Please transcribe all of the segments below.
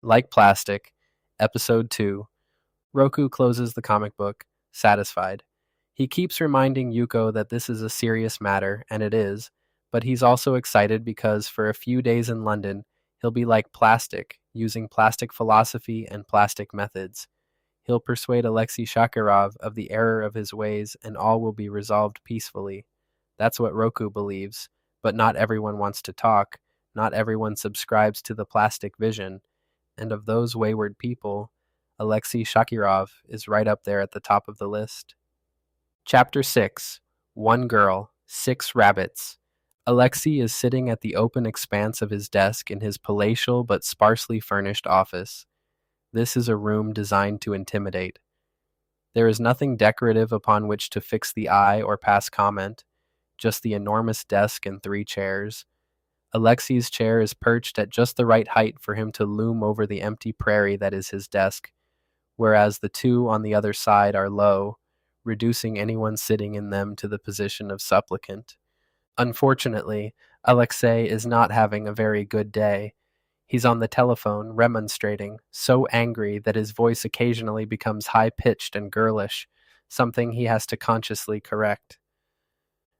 Like Plastic, Episode 2. Roku closes the comic book, satisfied. He keeps reminding Yuko that this is a serious matter, and it is, but he's also excited because for a few days in London, he'll be like Plastic, using plastic philosophy and plastic methods. He'll persuade Alexei Shakirov of the error of his ways, and all will be resolved peacefully. That's what Roku believes, but not everyone wants to talk. Not everyone subscribes to the plastic vision, and of those wayward people, Alexei Shakirov is right up there at the top of the list. Chapter 6. One Girl, Six Rabbits. Alexei is sitting at the open expanse of his desk in his palatial but sparsely furnished office. This is a room designed to intimidate. There is nothing decorative upon which to fix the eye or pass comment, just the enormous desk and three chairs. Alexei's chair is perched at just the right height for him to loom over the empty prairie that is his desk, whereas the two on the other side are low, reducing anyone sitting in them to the position of supplicant. Unfortunately, Alexei is not having a very good day. He's on the telephone, remonstrating, so angry that his voice occasionally becomes high-pitched and girlish, something he has to consciously correct.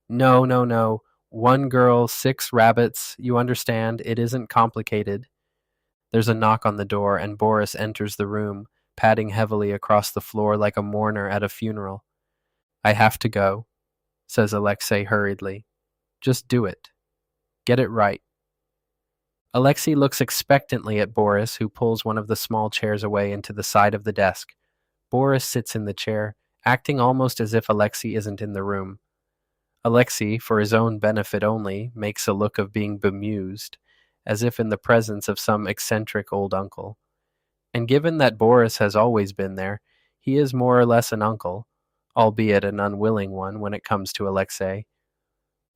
No, no, no. One girl, six rabbits. You understand, it isn't complicated. There's a knock on the door, and Boris enters the room, padding heavily across the floor like a mourner at a funeral. I have to go, says Alexei hurriedly. Just do it. Get it right. Alexei looks expectantly at Boris, who pulls one of the small chairs away into the side of the desk. Boris sits in the chair, acting almost as if Alexei isn't in the room. Alexei, for his own benefit only, makes a look of being bemused, as if in the presence of some eccentric old uncle. And given that Boris has always been there, he is more or less an uncle, albeit an unwilling one when it comes to Alexei.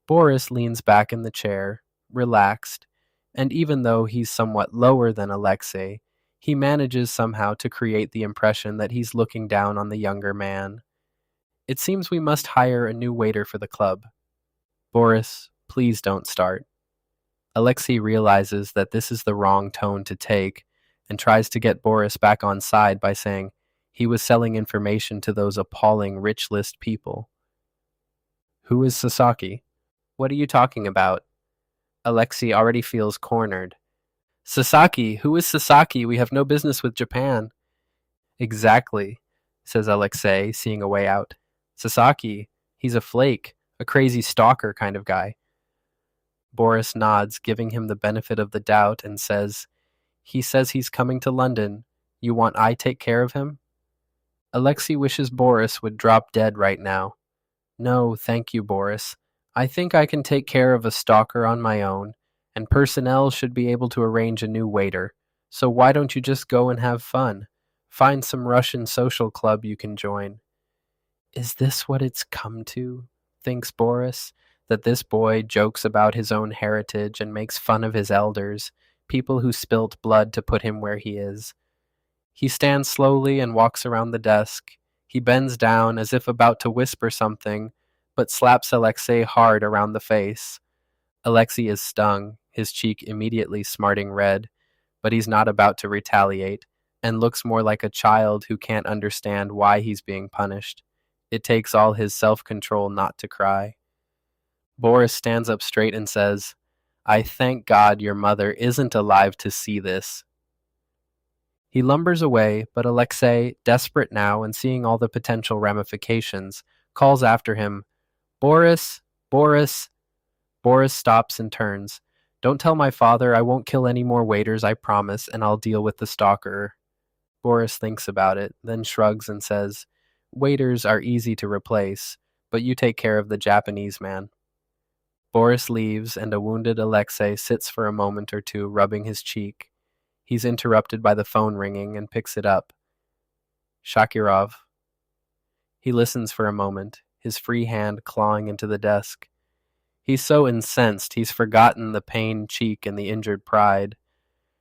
Boris leans back in the chair, relaxed, and even though he's somewhat lower than Alexei, he manages somehow to create the impression that he's looking down on the younger man. It seems we must hire a new waiter for the club. Boris, please don't start. Alexei realizes that this is the wrong tone to take and tries to get Boris back on side by saying he was selling information to those appalling rich list people. Who is Sasaki? What are you talking about? Alexei already feels cornered. Sasaki? Who is Sasaki? We have no business with Japan. Exactly, says Alexei, seeing a way out. Sasaki, he's a flake, a crazy stalker kind of guy. Boris nods, giving him the benefit of the doubt, and says he's coming to London. You want I take care of him? Alexei wishes Boris would drop dead right now. No, thank you, Boris. I think I can take care of a stalker on my own, and personnel should be able to arrange a new waiter. So why don't you just go and have fun? Find some Russian social club you can join. Is this what it's come to? Thinks Boris, that this boy jokes about his own heritage and makes fun of his elders, people who spilt blood to put him where he is. He stands slowly and walks around the desk. He bends down as if about to whisper something, but slaps Alexei hard around the face. Alexei is stung, his cheek immediately smarting red, but he's not about to retaliate, and looks more like a child who can't understand why he's being punished. It takes all his self-control not to cry. Boris stands up straight and says, I thank God your mother isn't alive to see this. He lumbers away, but Alexei, desperate now and seeing all the potential ramifications, calls after him, Boris, Boris. Boris stops and turns. Don't tell my father, I won't kill any more waiters, I promise, and I'll deal with the stalker. Boris thinks about it, then shrugs and says, Waiters are easy to replace, but you take care of the Japanese man. Boris leaves, and a wounded Alexei sits for a moment or two, rubbing his cheek. He's interrupted by the phone ringing and picks it up. Shakirov. He listens for a moment, his free hand clawing into the desk. He's so incensed he's forgotten the pained cheek and the injured pride.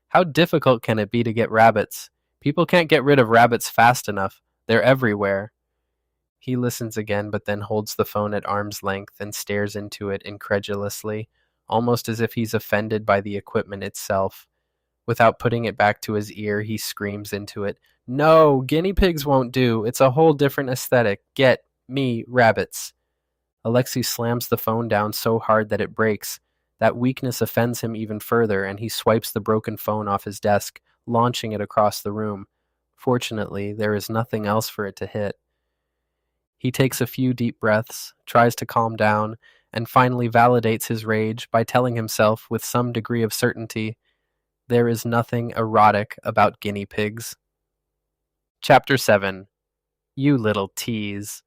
How difficult can it be to get rabbits? People can't get rid of rabbits fast enough. They're everywhere. He listens again, but then holds the phone at arm's length and stares into it incredulously, almost as if he's offended by the equipment itself. Without putting it back to his ear, he screams into it, "No, guinea pigs won't do. It's a whole different aesthetic. Get me rabbits." Alexei slams the phone down so hard that it breaks. That weakness offends him even further, and he swipes the broken phone off his desk, launching it across the room. Fortunately, there is nothing else for it to hit. He takes a few deep breaths, tries to calm down, and finally validates his rage by telling himself with some degree of certainty, there is nothing erotic about guinea pigs. Chapter 7. You Little Tease.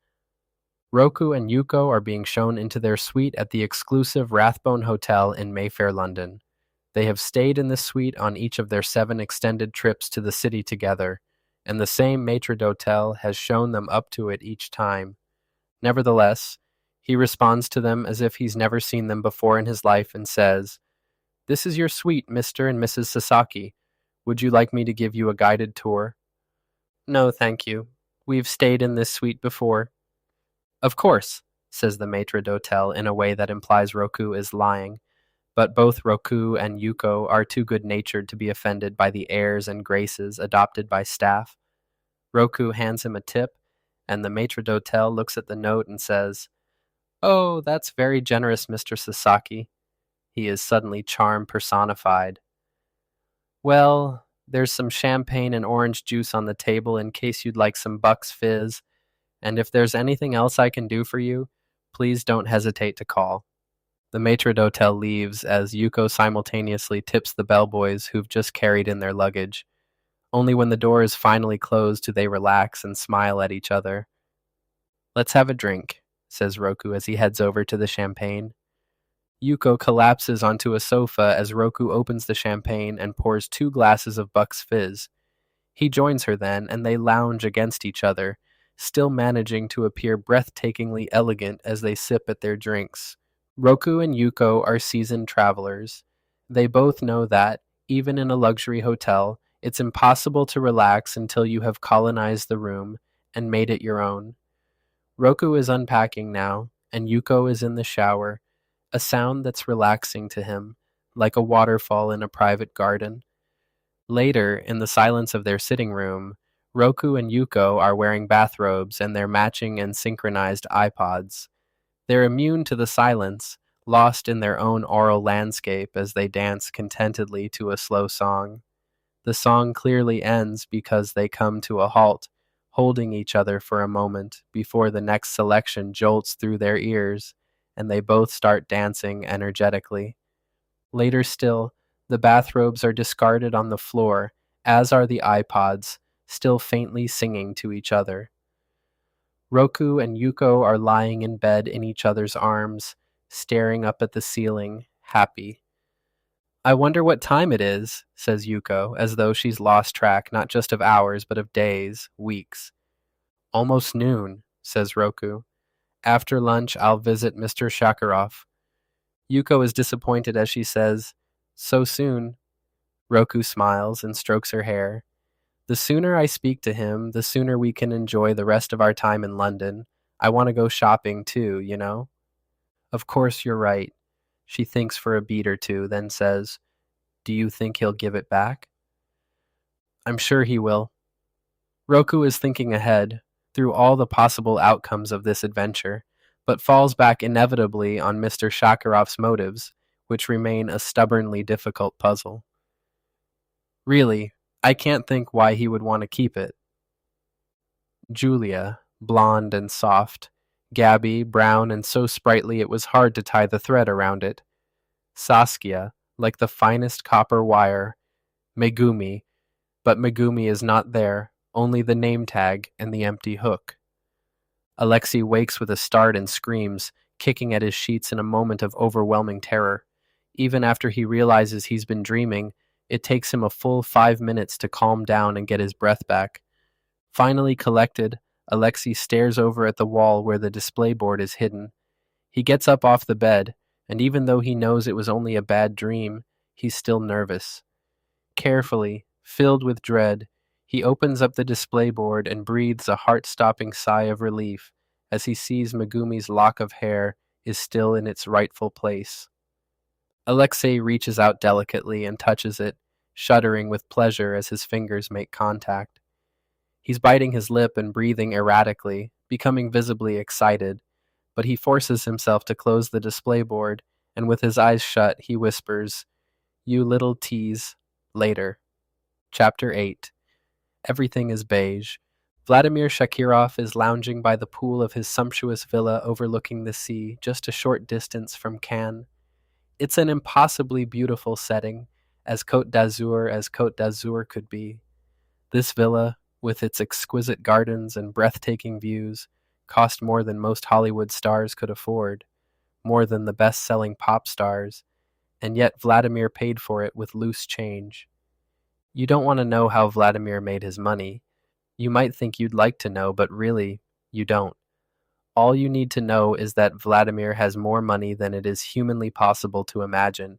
Roku and Yuko are being shown into their suite at the exclusive Rathbone Hotel in Mayfair, London. They have stayed in this suite on each of their 7 extended trips to the city together, and the same maitre d'hotel has shown them up to it each time. Nevertheless, he responds to them as if he's never seen them before in his life and says, "This is your suite, Mr. and Mrs. Sasaki. Would you like me to give you a guided tour?" "No, thank you. We've stayed in this suite before." "Of course," says the maitre d'hotel in a way that implies Roku is lying, but both Roku and Yuko are too good-natured to be offended by the airs and graces adopted by staff. Roku hands him a tip, and the maitre d'hotel looks at the note and says, "Oh, that's very generous, Mr. Sasaki." He is suddenly charm personified. "Well, there's some champagne and orange juice on the table in case you'd like some Buck's Fizz, and if there's anything else I can do for you, please don't hesitate to call." The maitre d'hotel leaves as Yuko simultaneously tips the bellboys who've just carried in their luggage. Only when the door is finally closed do they relax and smile at each other. "Let's have a drink," says Roku as he heads over to the champagne. Yuko collapses onto a sofa as Roku opens the champagne and pours 2 glasses of Buck's Fizz. He joins her then, and they lounge against each other, still managing to appear breathtakingly elegant as they sip at their drinks. Roku and Yuko are seasoned travelers. They both know that, even in a luxury hotel, it's impossible to relax until you have colonized the room and made it your own. Roku is unpacking now, and Yuko is in the shower, a sound that's relaxing to him, like a waterfall in a private garden. Later, in the silence of their sitting room, Roku and Yuko are wearing bathrobes and their matching and synchronized iPods. They're immune to the silence, lost in their own aural landscape as they dance contentedly to a slow song. The song clearly ends because they come to a halt, holding each other for a moment before the next selection jolts through their ears, and they both start dancing energetically. Later still, the bathrobes are discarded on the floor, as are the iPods, still faintly singing to each other. Roku and Yuko are lying in bed in each other's arms, staring up at the ceiling, happy. "I wonder what time it is," says Yuko, as though she's lost track not just of hours, but of days, weeks. "Almost noon," says Roku. "After lunch, I'll visit Mr. Shakarov." Yuko is disappointed as she says, "So soon." Roku smiles and strokes her hair. "The sooner I speak to him, the sooner we can enjoy the rest of our time in London. I want to go shopping too, you know?" "Of course you're right." She thinks for a beat or two, then says, "Do you think he'll give it back?" "I'm sure he will." Roku is thinking ahead, through all the possible outcomes of this adventure, but falls back inevitably on Mr. Shakarov's motives, which remain a stubbornly difficult puzzle. "Really, I can't think why he would want to keep it." Julia, blonde and soft. Gabby, brown and so sprightly it was hard to tie the thread around it. Saskia, like the finest copper wire. Megumi, but Megumi is not there, only the name tag and the empty hook. Alexei wakes with a start and screams, kicking at his sheets in a moment of overwhelming terror. Even after he realizes he's been dreaming, it takes him a full 5 minutes to calm down and get his breath back. Finally collected, Alexei stares over at the wall where the display board is hidden. He gets up off the bed, and even though he knows it was only a bad dream, he's still nervous. Carefully, filled with dread, he opens up the display board and breathes a heart-stopping sigh of relief as he sees Megumi's lock of hair is still in its rightful place. Alexei reaches out delicately and touches it, shuddering with pleasure as his fingers make contact. He's biting his lip and breathing erratically, becoming visibly excited, but he forces himself to close the display board, and with his eyes shut, he whispers, "You little tease. Later." Chapter 8. Everything is beige. Vladimir Shakirov is lounging by the pool of his sumptuous villa overlooking the sea, just a short distance from Cannes. It's an impossibly beautiful setting, as Côte d'Azur could be. This villa, with its exquisite gardens and breathtaking views, cost more than most Hollywood stars could afford, more than the best-selling pop stars, and yet Vladimir paid for it with loose change. You don't want to know how Vladimir made his money. You might think you'd like to know, but really, you don't. All you need to know is that Vladimir has more money than it is humanly possible to imagine.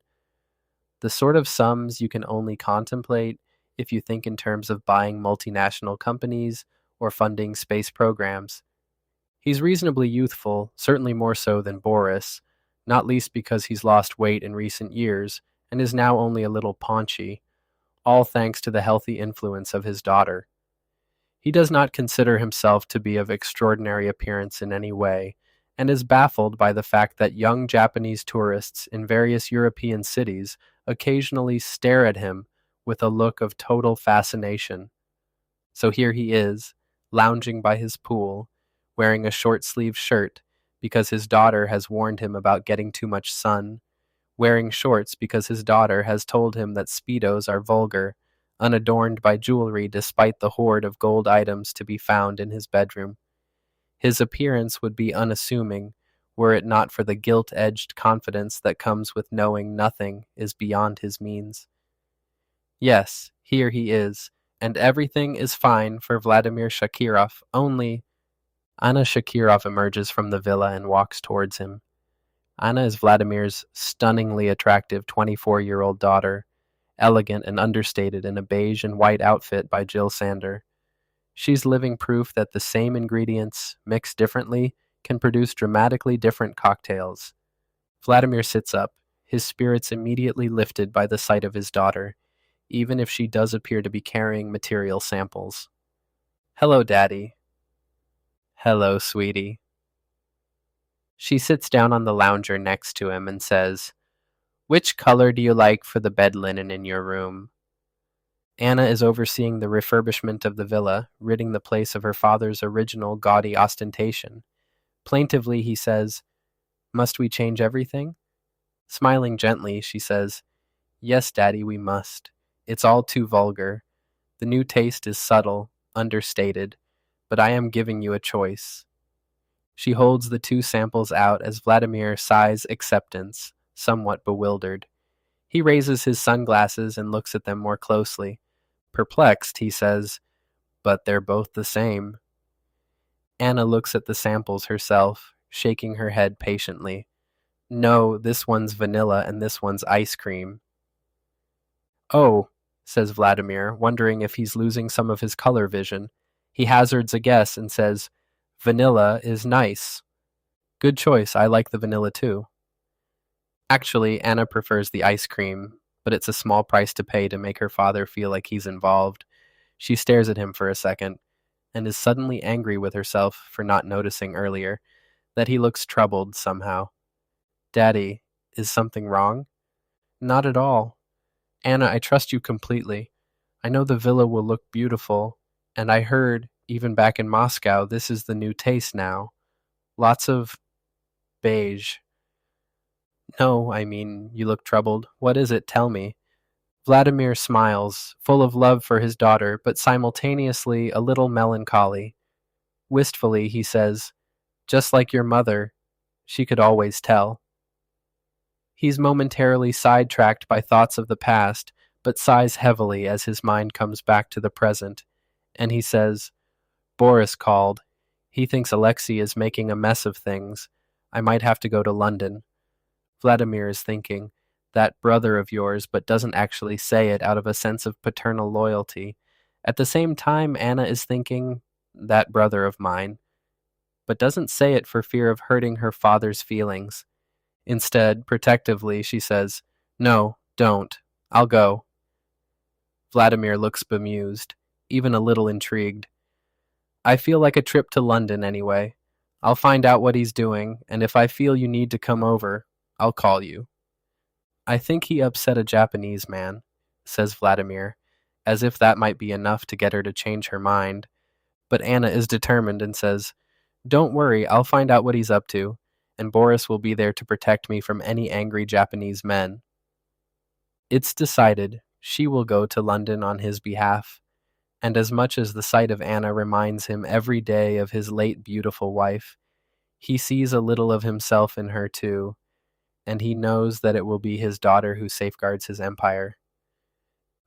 The sort of sums you can only contemplate if you think in terms of buying multinational companies or funding space programs. He's reasonably youthful, certainly more so than Boris, not least because he's lost weight in recent years and is now only a little paunchy, all thanks to the healthy influence of his daughter. He does not consider himself to be of extraordinary appearance in any way, and is baffled by the fact that young Japanese tourists in various European cities occasionally stare at him with a look of total fascination. So here he is, lounging by his pool, wearing a short-sleeved shirt because his daughter has warned him about getting too much sun, wearing shorts because his daughter has told him that Speedos are vulgar, unadorned by jewelry despite the hoard of gold items to be found in his bedroom. His appearance would be unassuming were it not for the gilt-edged confidence that comes with knowing nothing is beyond his means. Yes, here he is, and everything is fine for Vladimir Shakirov, only... Anna Shakirov emerges from the villa and walks towards him. Anna is Vladimir's stunningly attractive 24-year-old daughter, elegant and understated in a beige and white outfit by Jill Sander. She's living proof that the same ingredients, mixed differently, can produce dramatically different cocktails. Vladimir sits up, his spirits immediately lifted by the sight of his daughter, even if she does appear to be carrying material samples. "Hello, Daddy." "Hello, sweetie." She sits down on the lounger next to him and says, "Which color do you like for the bed linen in your room?" Anna is overseeing the refurbishment of the villa, ridding the place of her father's original gaudy ostentation. Plaintively, he says, "Must we change everything?" Smiling gently, she says, "Yes, Daddy, we must. It's all too vulgar. The new taste is subtle, understated, but I am giving you a choice." She holds the two samples out as Vladimir sighs acceptance, somewhat bewildered. He raises his sunglasses and looks at them more closely. Perplexed, he says, "But they're both the same." Anna looks at the samples herself, shaking her head patiently. "No, this one's vanilla and this one's ice cream." "Oh," says Vladimir, wondering if he's losing some of his color vision. He hazards a guess and says, "Vanilla is nice." "Good choice, I like the vanilla too." Actually, Anna prefers the ice cream, but it's a small price to pay to make her father feel like he's involved. She stares at him for a second, and is suddenly angry with herself for not noticing earlier that he looks troubled somehow. "Daddy, is something wrong?" "Not at all. Anna, I trust you completely. I know the villa will look beautiful, and I heard, even back in Moscow, this is the new taste now. Lots of beige." "No, I mean, you look troubled. What is it? Tell me." Vladimir smiles, full of love for his daughter, but simultaneously a little melancholy. Wistfully, he says, "Just like your mother, she could always tell." He's momentarily sidetracked by thoughts of the past, but sighs heavily as his mind comes back to the present, and he says, "Boris called. He thinks Alexei is making a mess of things. I might have to go to London." Vladimir is thinking, "That brother of yours," but doesn't actually say it out of a sense of paternal loyalty. At the same time, Anna is thinking, "That brother of mine," but doesn't say it for fear of hurting her father's feelings. Instead, protectively, she says, "No, don't. I'll go." Vladimir looks bemused, even a little intrigued. I feel like a trip to London anyway. I'll find out what he's doing, and if I feel you need to come over, I'll call you. I think he upset a Japanese man, says Vladimir, as if that might be enough to get her to change her mind. But Anna is determined and says, Don't worry, I'll find out what he's up to, and Boris will be there to protect me from any angry Japanese men. It's decided. She will go to London on his behalf, and as much as the sight of Anna reminds him every day of his late beautiful wife, he sees a little of himself in her too, and he knows that it will be his daughter who safeguards his empire.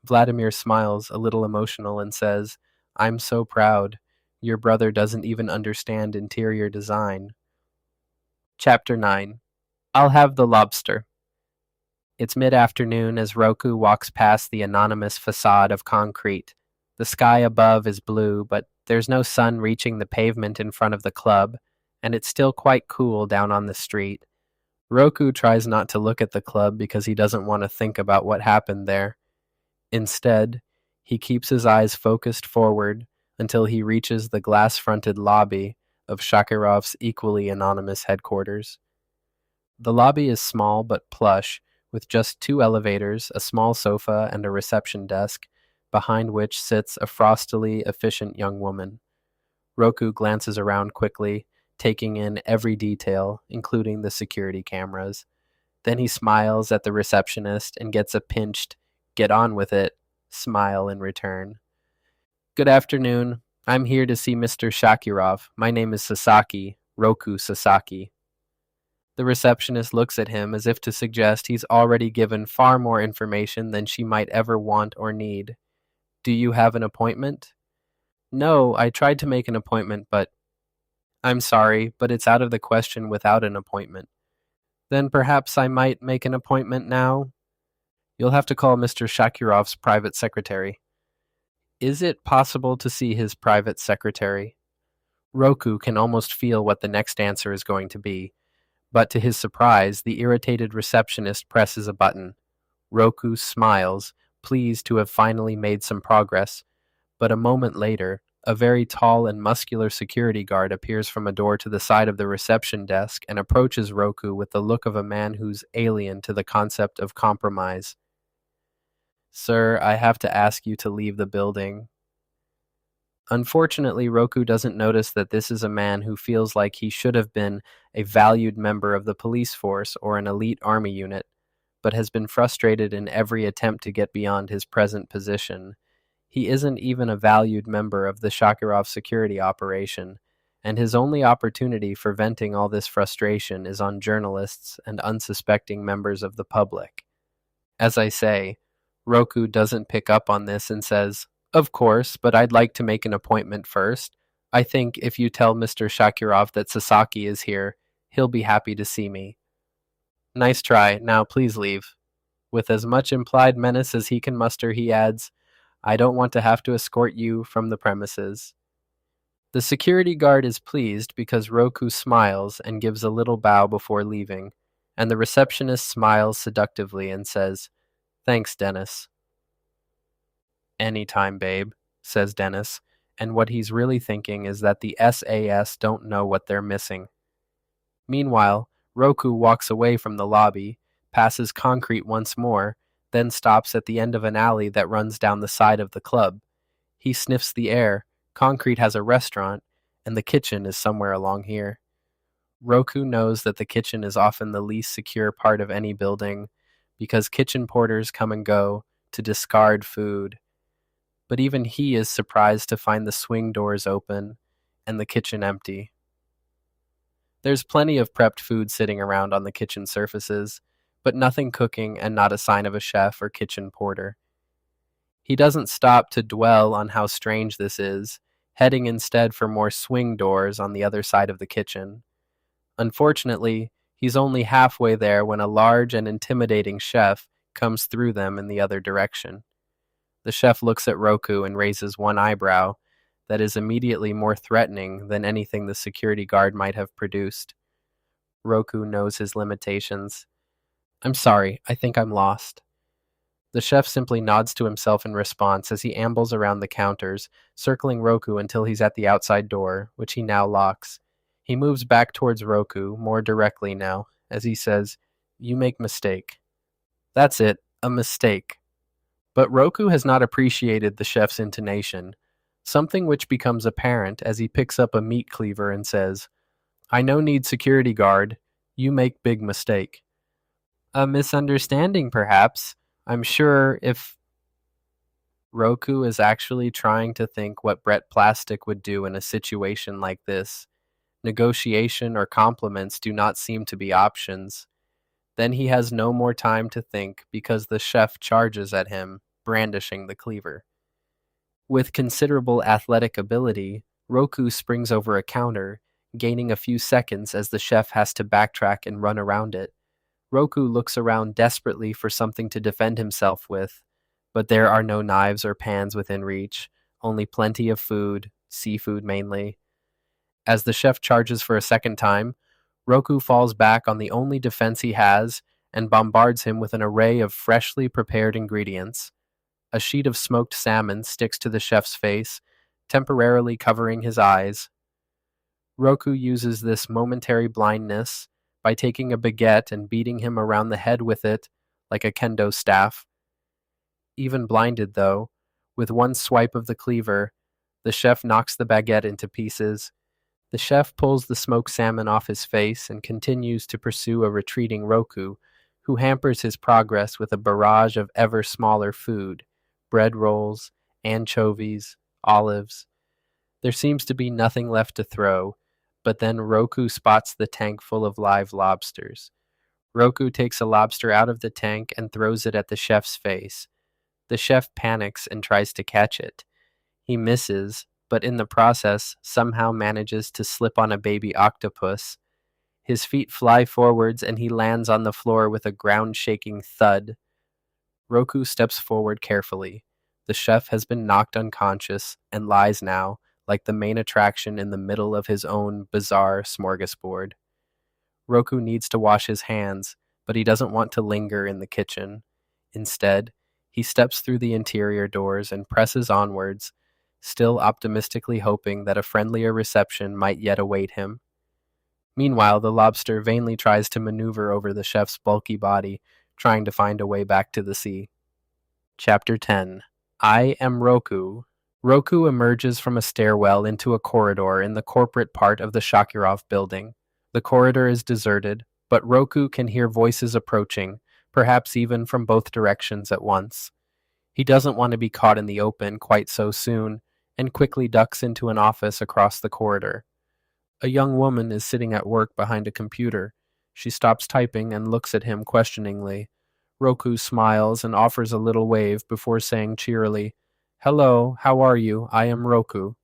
Vladimir smiles, a little emotional, and says, I'm so proud. Your brother doesn't even understand interior design. Chapter 9. I'll have the lobster. It's mid-afternoon as Roku walks past the anonymous facade of concrete. The sky above is blue, but there's no sun reaching the pavement in front of the club, and it's still quite cool down on the street. Roku tries not to look at the club because he doesn't want to think about what happened there. Instead, he keeps his eyes focused forward until he reaches the glass-fronted lobby of Shakirov's equally anonymous headquarters. The lobby is small but plush, with just 2 elevators, a small sofa, and a reception desk, behind which sits a frostily efficient young woman. Roku glances around quickly, taking in every detail, including the security cameras. Then he smiles at the receptionist and gets a pinched, get on with it, smile in return. Good afternoon. I'm here to see Mr. Shakirov. My name is Sasaki, Roku Sasaki. The receptionist looks at him as if to suggest he's already given far more information than she might ever want or need. Do you have an appointment? No, I tried to make an appointment, but... I'm sorry, but it's out of the question without an appointment. Then perhaps I might make an appointment now? You'll have to call Mr. Shakirov's private secretary. Is it possible to see his private secretary? Roku can almost feel what the next answer is going to be. But to his surprise, the irritated receptionist presses a button. Roku smiles, pleased to have finally made some progress. But a moment later, a very tall and muscular security guard appears from a door to the side of the reception desk and approaches Roku with the look of a man who's alien to the concept of compromise. Sir, I have to ask you to leave the building. Unfortunately, Roku doesn't notice that this is a man who feels like he should have been a valued member of the police force or an elite army unit, but has been frustrated in every attempt to get beyond his present position. He isn't even a valued member of the Shakirov security operation, and his only opportunity for venting all this frustration is on journalists and unsuspecting members of the public. As I say, Roku doesn't pick up on this and says, Of course, but I'd like to make an appointment first. I think if you tell Mr. Shakirov that Sasaki is here, he'll be happy to see me. Nice try. Now please leave. With as much implied menace as he can muster, he adds, I don't want to have to escort you from the premises. The security guard is pleased because Roku smiles and gives a little bow before leaving, and the receptionist smiles seductively and says, Thanks, Dennis. Anytime, babe, says Dennis, and what he's really thinking is that the SAS don't know what they're missing. Meanwhile, Roku walks away from the lobby, passes concrete once more, then stops at the end of an alley that runs down the side of the club. He sniffs the air. Concrete has a restaurant, and the kitchen is somewhere along here. Roku knows that the kitchen is often the least secure part of any building, because kitchen porters come and go to discard food. But even he is surprised to find the swing doors open and the kitchen empty. There's plenty of prepped food sitting around on the kitchen surfaces, but nothing cooking and not a sign of a chef or kitchen porter. He doesn't stop to dwell on how strange this is, heading instead for more swing doors on the other side of the kitchen. Unfortunately, he's only halfway there when a large and intimidating chef comes through them in the other direction. The chef looks at Roku and raises one eyebrow that is immediately more threatening than anything the security guard might have produced. Roku knows his limitations. I'm sorry, I think I'm lost. The chef simply nods to himself in response as he ambles around the counters, circling Roku until he's at the outside door, which he now locks. He moves back towards Roku, more directly now, as he says, "You make mistake." That's it, a mistake. But Roku has not appreciated the chef's intonation, something which becomes apparent as he picks up a meat cleaver and says, "I no need security guard. You make big mistake." A misunderstanding, perhaps. I'm sure if Roku is actually trying to think what Brett Plastic would do in a situation like this. Negotiation or compliments do not seem to be options. Then he has no more time to think because the chef charges at him, brandishing the cleaver. With considerable athletic ability, Roku springs over a counter, gaining a few seconds as the chef has to backtrack and run around it. Roku looks around desperately for something to defend himself with, but there are no knives or pans within reach, only plenty of food, seafood mainly. As the chef charges for a second time, Roku falls back on the only defense he has and bombards him with an array of freshly prepared ingredients. A sheet of smoked salmon sticks to the chef's face, temporarily covering his eyes. Roku uses this momentary blindness by taking a baguette and beating him around the head with it like a kendo staff. Even blinded, though, with one swipe of the cleaver, the chef knocks the baguette into pieces. The chef pulls the smoked salmon off his face and continues to pursue a retreating Roku, who hampers his progress with a barrage of ever smaller food, bread rolls, anchovies, olives. There seems to be nothing left to throw, but then Roku spots the tank full of live lobsters. Roku takes a lobster out of the tank and throws it at the chef's face. The chef panics and tries to catch it. He misses, but in the process somehow manages to slip on a baby octopus. His feet fly forwards and he lands on the floor with a ground-shaking thud. Roku steps forward carefully. The chef has been knocked unconscious and lies now, like the main attraction in the middle of his own bizarre smorgasbord. Roku needs to wash his hands, but he doesn't want to linger in the kitchen. Instead, he steps through the interior doors and presses onwards, still optimistically hoping that a friendlier reception might yet await him. Meanwhile, the lobster vainly tries to maneuver over the chef's bulky body, trying to find a way back to the sea. Chapter 10. I Am Roku. Roku emerges from a stairwell into a corridor in the corporate part of the Shakirov building. The corridor is deserted, but Roku can hear voices approaching, perhaps even from both directions at once. He doesn't want to be caught in the open quite so soon, and quickly ducks into an office across the corridor. A young woman is sitting at work behind a computer. She stops typing and looks at him questioningly. Roku smiles and offers a little wave before saying cheerily, "Hello, how are you? I am Roku."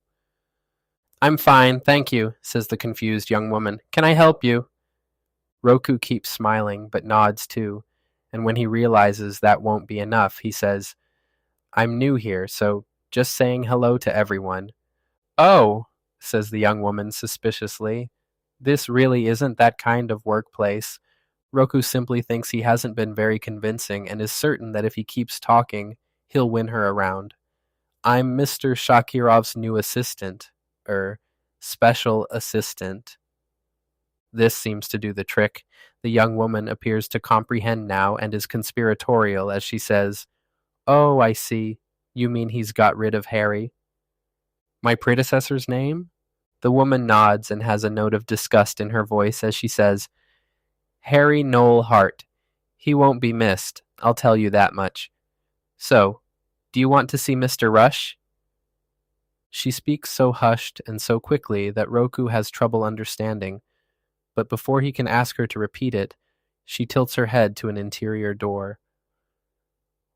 "I'm fine, thank you," says the confused young woman. "Can I help you?" Roku keeps smiling, but nods too, and when he realizes that won't be enough, he says, "I'm new here, so just saying hello to everyone." "Oh," says the young woman suspiciously. This really isn't that kind of workplace. Roku simply thinks he hasn't been very convincing and is certain that if he keeps talking, he'll win her around. "I'm Mr. Shakirov's new assistant, special assistant." This seems to do the trick. The young woman appears to comprehend now and is conspiratorial as she says, "Oh, I see. You mean he's got rid of Harry?" "My predecessor's name?" The woman nods and has a note of disgust in her voice as she says, "Harry Noel Hart. He won't be missed, I'll tell you that much. So, do you want to see Mr. Rush?" She speaks so hushed and so quickly that Roku has trouble understanding, but before he can ask her to repeat it, she tilts her head to an interior door.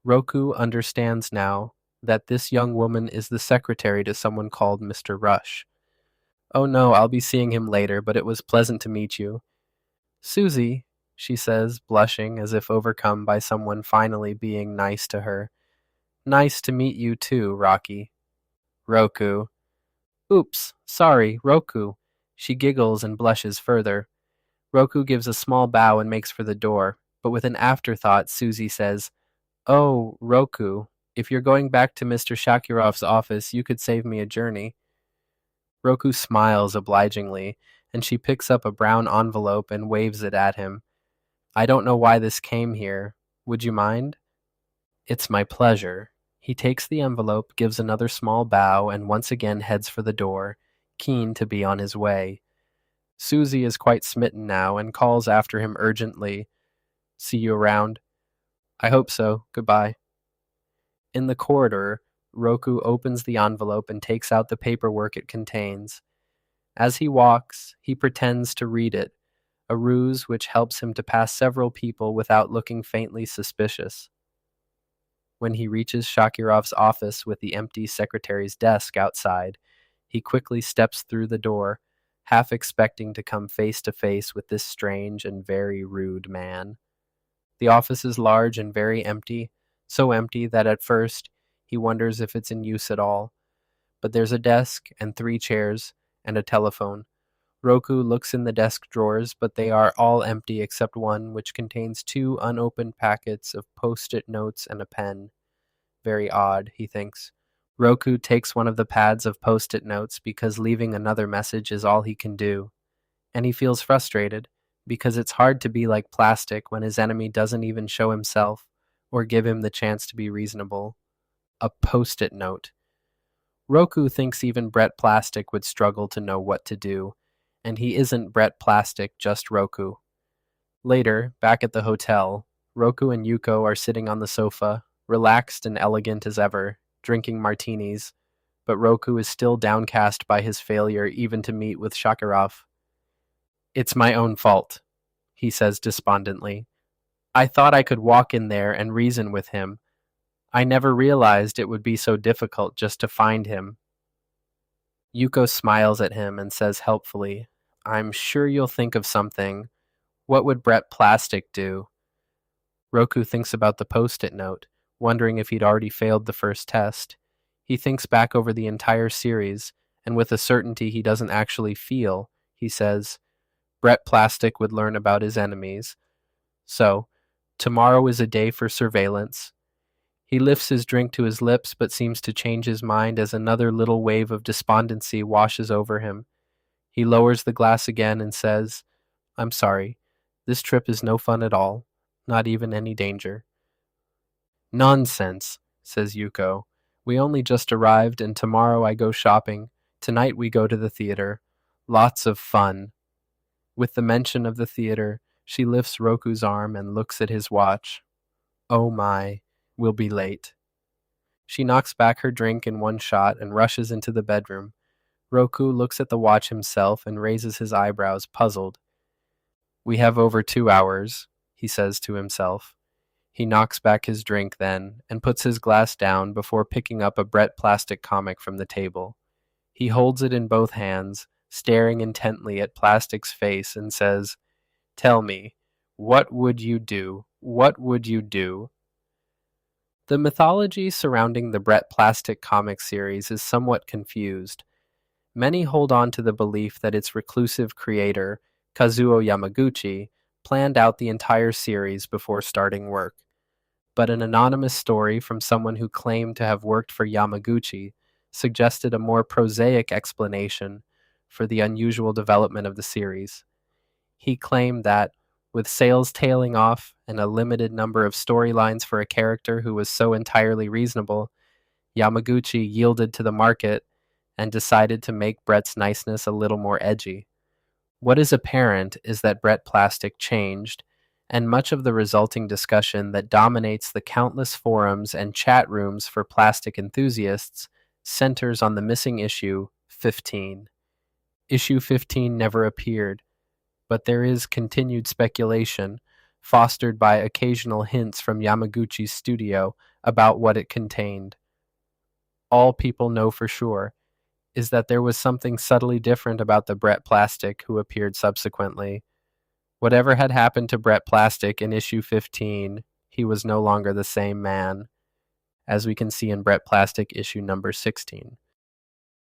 Roku understands now that this young woman is the secretary to someone called Mr. Rush. "Oh no, I'll be seeing him later, but it was pleasant to meet you." "Susie," she says, blushing as if overcome by someone finally being nice to her. "Nice to meet you too, Rocky." "Roku." "Oops, sorry, Roku." She giggles and blushes further. Roku gives a small bow and makes for the door, but with an afterthought, Susie says, "Oh, Roku, if you're going back to Mr. Shakirov's office, you could save me a journey." Roku smiles obligingly, and she picks up a brown envelope and waves it at him. "I don't know why this came here. Would you mind?" "It's my pleasure." He takes the envelope, gives another small bow, and once again heads for the door, keen to be on his way. Susie is quite smitten now and calls after him urgently, "See you around." "I hope so. Goodbye." In the corridor, Roku opens the envelope and takes out the paperwork it contains. As he walks, he pretends to read it, a ruse which helps him to pass several people without looking faintly suspicious. When he reaches Shakirov's office with the empty secretary's desk outside, he quickly steps through the door, half expecting to come face to face with this strange and very rude man. The office is large and very empty, so empty that at first he wonders if it's in use at all. But there's a desk and 3 chairs and a telephone. Roku looks in the desk drawers, but they are all empty except one which contains 2 unopened packets of post-it notes and a pen. Very odd, he thinks. Roku takes one of the pads of post-it notes because leaving another message is all he can do. And he feels frustrated because it's hard to be like Plastic when his enemy doesn't even show himself or give him the chance to be reasonable. A post-it note. Roku thinks even Brett Plastic would struggle to know what to do, and he isn't Brett Plastic, just Roku. Later, back at the hotel, Roku and Yuko are sitting on the sofa, relaxed and elegant as ever, drinking martinis, but Roku is still downcast by his failure even to meet with Shakirov. "It's my own fault," he says despondently. "I thought I could walk in there and reason with him. I never realized it would be so difficult just to find him." Yuko smiles at him and says helpfully, "I'm sure you'll think of something. What would Brett Plastic do?" Roku thinks about the post-it note, wondering if he'd already failed the first test. He thinks back over the entire series, and with a certainty he doesn't actually feel, he says, Brett Plastic would learn about his enemies. So, tomorrow is a day for surveillance. He lifts his drink to his lips but seems to change his mind as another little wave of despondency washes over him. He lowers the glass again and says, "I'm sorry. This trip is no fun at all. Not even any danger." "Nonsense," says Yuko. "We only just arrived and tomorrow I go shopping. Tonight we go to the theater. Lots of fun." With the mention of the theater, she lifts Roku's arm and looks at his watch. "Oh my, we'll be late." She knocks back her drink in one shot and rushes into the bedroom. Roku looks at the watch himself and raises his eyebrows, puzzled. "We have over 2 hours," he says to himself. He knocks back his drink then and puts his glass down before picking up a Brett Plastic comic from the table. He holds it in both hands, staring intently at Plastic's face, and says, "Tell me, what would you do? What would you do?" The mythology surrounding the Brett Plastic comic series is somewhat confused. Many hold on to the belief that its reclusive creator, Kazuo Yamaguchi, planned out the entire series before starting work. But an anonymous story from someone who claimed to have worked for Yamaguchi suggested a more prosaic explanation for the unusual development of the series. He claimed that, with sales tailing off and a limited number of storylines for a character who was so entirely reasonable, Yamaguchi yielded to the market and decided to make Brett's niceness a little more edgy. What is apparent is that Brett Plastic changed, and much of the resulting discussion that dominates the countless forums and chat rooms for plastic enthusiasts centers on the missing issue 15. Issue 15 never appeared, but there is continued speculation, fostered by occasional hints from Yamaguchi's studio about what it contained. All people know for sure is that there was something subtly different about the Brett Plastic who appeared subsequently. Whatever had happened to Brett Plastic in issue 15, he was no longer the same man, as we can see in Brett Plastic issue number 16.